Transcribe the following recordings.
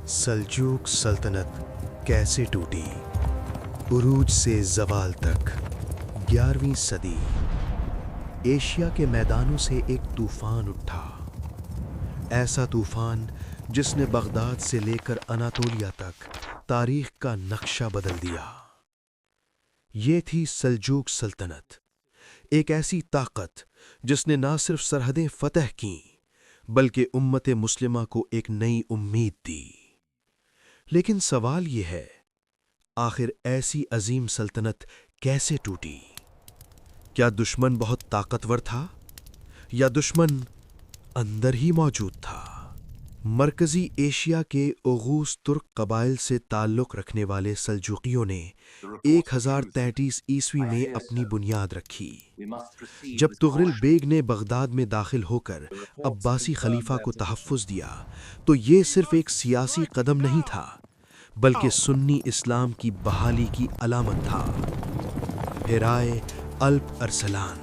سلجوق سلطنت کیسے ٹوٹی؟ عروج سے زوال تک 11ویں صدی۔ ایشیا کے میدانوں سے ایک طوفان اٹھا، ایسا طوفان جس نے بغداد سے لے کر اناطولیہ تک تاریخ کا نقشہ بدل دیا۔ یہ تھی سلجوق سلطنت، ایک ایسی طاقت جس نے نہ صرف سرحدیں فتح کیں بلکہ امت مسلمہ کو ایک نئی امید دی۔ لیکن سوال یہ ہے، آخر ایسی عظیم سلطنت کیسے ٹوٹی؟ کیا دشمن بہت طاقتور تھا یا دشمن اندر ہی موجود تھا؟ مرکزی ایشیا کے اوغوز ترک قبائل سے تعلق رکھنے والے سلجوقیوں نے 1033 عیسوی میں اپنی بنیاد رکھی۔ جب طغرل بیگ نے بغداد میں داخل ہو کر عباسی خلیفہ کو تحفظ دیا تو یہ صرف ایک سیاسی قدم نہیں تھا بلکہ سنی اسلام کی بحالی کی علامت تھا۔ پھر آئے الپ ارسلان،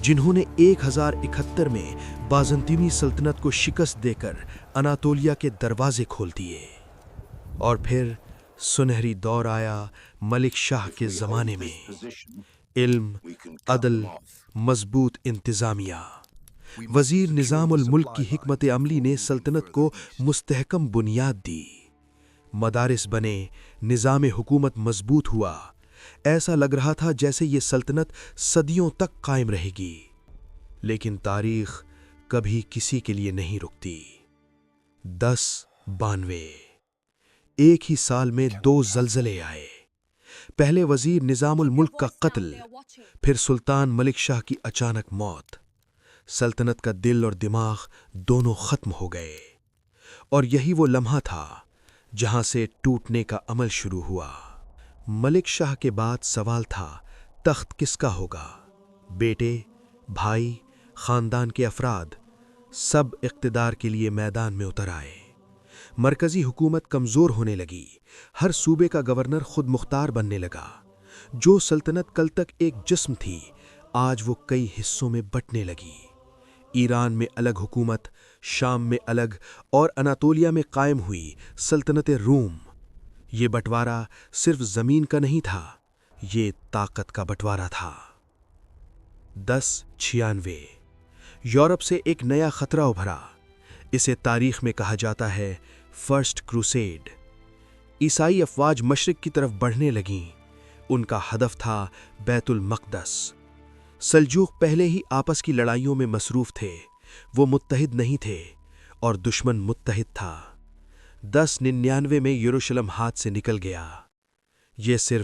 جنہوں نے 1071 میں بازنطینی سلطنت کو شکست دے کر اناطولیہ کے دروازے کھول دیے۔ اور پھر سنہری دور آیا ملک شاہ کے زمانے میں۔ علم، عدل، مضبوط انتظامیہ، وزیر نظام الملک کی حکمت عملی نے سلطنت کو مستحکم بنیاد دی۔ مدارس بنے، نظام حکومت مضبوط ہوا، ایسا لگ رہا تھا جیسے یہ سلطنت صدیوں تک قائم رہے گی۔ لیکن تاریخ کبھی کسی کے لیے نہیں رکتی۔ 1092 ایک ہی سال میں 2 زلزلے آئے۔ پہلے وزیر نظام الملک کا قتل، پھر سلطان ملک شاہ کی اچانک موت۔ سلطنت کا دل اور دماغ دونوں ختم ہو گئے۔ اور یہی وہ لمحہ تھا جہاں سے ٹوٹنے کا عمل شروع ہوا۔ ملک شاہ کے بعد سوال تھا، تخت کس کا ہوگا؟ بیٹے، بھائی، خاندان کے افراد سب اقتدار کے لیے میدان میں اتر آئے۔ مرکزی حکومت کمزور ہونے لگی، ہر صوبے کا گورنر خود مختار بننے لگا۔ جو سلطنت کل تک ایک جسم تھی، آج وہ کئی حصوں میں بٹنے لگی۔ ایران میں الگ حکومت، شام میں الگ، اور اناطولیہ میں قائم ہوئی سلطنت روم۔ یہ بٹوارہ صرف زمین کا نہیں تھا، یہ طاقت کا بٹوارہ تھا۔ 1096 یورپ سے ایک نیا خطرہ ابھرا۔ اسے تاریخ میں کہا جاتا ہے فرسٹ کروسیڈ۔ عیسائی افواج مشرق کی طرف بڑھنے لگیں۔ ان کا ہدف تھا بیت المقدس۔ سلجوق پہلے ہی آپس کی لڑائیوں میں مصروف تھے، وہ متحد نہیں تھے اور دشمن متحد تھا۔ 1099 میں یروشلم ہاتھ سے نکل گیا۔ یہ صرف